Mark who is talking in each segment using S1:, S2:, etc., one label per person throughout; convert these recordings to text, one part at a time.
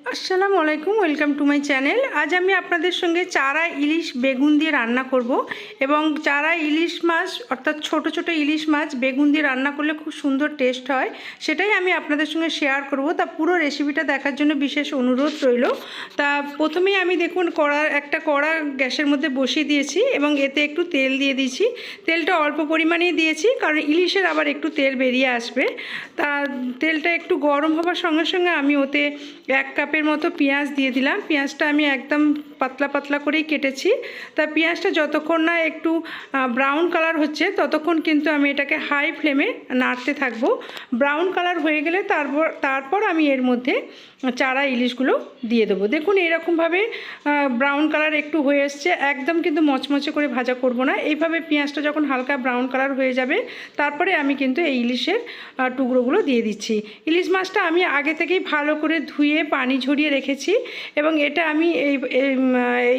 S1: আসসালামু আলাইকুম, welcome to my channel. আজ আমি আপনাদের সঙ্গে চারা ইলিশ বেগুন দিয়ে রান্না করব এবং চারা ইলিশ মাছ অর্থাৎ ছোট ছোট ইলিশ মাছ বেগুন দিয়ে রান্না করলে খুব সুন্দর টেস্ট হয়, সেটাই আমি আপনাদের সঙ্গে শেয়ার করব। তা পুরো রেসিপিটা দেখার জন্য বিশেষ অনুরোধ রইল। তা প্রথমেই আমি দেখুন একটা কড়া গ্যাসের মধ্যে বসিয়ে দিয়েছি এবং এতে একটু তেল দিয়ে দিয়েছি। তেলটা অল্প পরিমাণেই দিয়েছি কারণ ইলিশের আবার একটু তেল বেরিয়ে আসবে। তা তেলটা একটু গরম হবার সঙ্গে সঙ্গে আমি ওতে 1 কাপের মতো পেঁয়াজ দিয়ে দিলাম। পেঁয়াজটা আমি একদম পাতলা পাতলা করেই কেটেছি। তা পেঁয়াজটা যতক্ষণ না একটু ব্রাউন কালার হচ্ছে ততক্ষণ কিন্তু আমি এটাকে হাই ফ্লেমে নাড়তে থাকবো। ব্রাউন কালার হয়ে গেলে তারপর আমি এর মধ্যে চারা ইলিশগুলো দিয়ে দেবো। দেখুন এরকমভাবে ব্রাউন কালার একটু হয়ে এসছে, একদম কিন্তু মচমচে করে ভাজা করব না। এইভাবে পেঁয়াজটা যখন হালকা ব্রাউন কালার হয়ে যাবে তারপরে আমি কিন্তু এই ইলিশের টুকরোগুলো দিয়ে দিচ্ছি। ইলিশ মাছটা আমি আগে থেকেই ভালো করে ধুয়ে পানি ঝরিয়ে রেখেছি এবং এটা আমি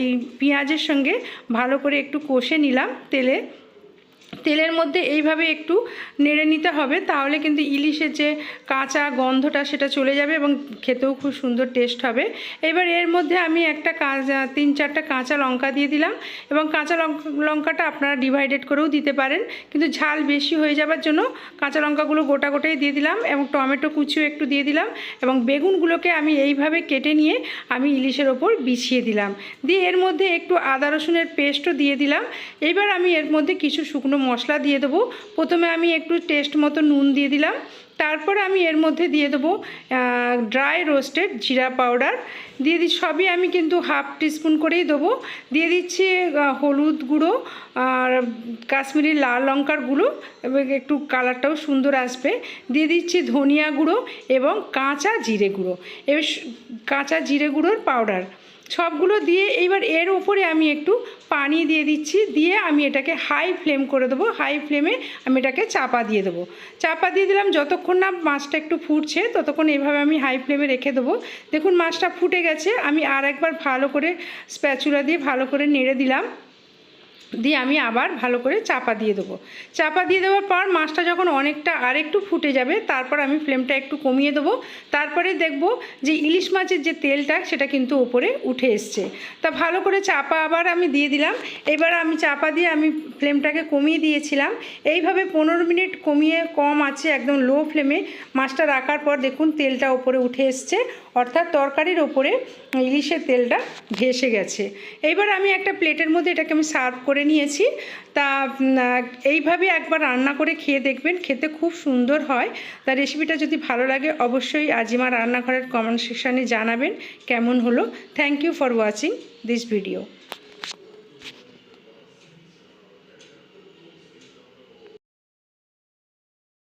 S1: এই পেঁয়াজের সঙ্গে ভালো করে একটু কষে নিলাম। তেলের মধ্যে এইভাবে একটু নেড়ে নিতে হবে, তাহলে কিন্তু ইলিশের যে কাঁচা গন্ধটা সেটা চলে যাবে এবং খেতেও খুব সুন্দর টেস্ট হবে। এবার এর মধ্যে আমি 3-4টা কাঁচা লঙ্কা দিয়ে দিলাম এবং কাঁচা লঙ্কাটা আপনারা ডিভাইডেড করেও দিতে পারেন, কিন্তু ঝাল বেশি হয়ে যাবার জন্য কাঁচা লঙ্কাগুলো গোটাই দিয়ে দিলাম এবং টমেটো কুচিও একটু দিয়ে দিলাম এবং বেগুনগুলোকে আমি এইভাবে কেটে নিয়ে আমি ইলিশের ওপর বিছিয়ে দিলাম। দিয়ে এর মধ্যে একটু আদা রসুনের পেস্টও দিয়ে দিলাম। এবার আমি এর মধ্যে কিছু শুকনো মশলা দিয়ে দেবো। প্রথমে আমি একটু টেস্ট মতো নুন দিয়ে দিলাম, তারপরে আমি এর মধ্যে দিয়ে দেবো ড্রাই রোস্টেড জিরা পাউডার দিয়ে দিচ্ছি। সবই আমি কিন্তু হাফ টিস্পুন করেই দেবো। দিয়ে দিচ্ছি হলুদ গুঁড়ো আর কাশ্মীরি লাল লঙ্কার গুঁড়ো এবং একটু কালারটাও সুন্দর আসবে। দিয়ে দিচ্ছি ধনিয়া গুঁড়ো এবং কাঁচা জিরে গুঁড়ো, এবার কাঁচা জিরে গুঁড়োর পাউডার সবগুলো দিয়ে এইবার এর উপরে আমি একটু পানি দিয়ে দিচ্ছি। দিয়ে আমি এটাকে হাই ফ্লেম করে দেবো। হাই ফ্লেমে আমি এটাকে চাপা দিয়ে দেবো। চাপা দিয়ে দিলাম, যতক্ষণ না মাছটা একটু ফুটছে ততক্ষণ এইভাবে আমি হাই ফ্লেমে রেখে দেবো। দেখুন মাছটা ফুটে গেছে, আমি আর একবার ভালো করে স্প্যাচুলা দিয়ে ভালো করে নেড়ে দিলাম। দিয়ে আমি আবার ভালো করে চাপা দিয়ে দেবো। চাপা দিয়ে দেওয়ার পর মাছটা যখন অনেকটা আরেকটু ফুটে যাবে তারপর আমি ফ্লেমটা একটু কমিয়ে দেবো। তারপরে দেখব যে ইলিশ মাছের যে তেলটা সেটা কিন্তু ওপরে উঠে এসছে। তা ভালো করে চাপা আবার আমি দিয়ে দিলাম। এবার আমি চাপা দিয়ে আমি ফ্লেমটাকে কমিয়ে দিয়েছিলাম। এইভাবে 15 মিনিট কম আছে একদম লো ফ্লেমে মাছটা রাখার পর দেখুন তেলটা ওপরে উঠে এসছে, অর্থাৎ তরকারির ওপরে ইলিশের তেলটা ভেসে গেছে। এইবার আমি একটা প্লেটের মধ্যে এটাকে আমি সার্ভ করে নিয়েছি। তা এইভাবে একবার রান্না করে খেয়ে দেখবেন, খেতে খুব সুন্দর হয়। তা রেসিপিটা যদি ভালো লাগে অবশ্যই আজিমা রান্নাঘরের কমেন্ট সেকশানে জানাবেন কেমন হলো। Thank you for watching this video.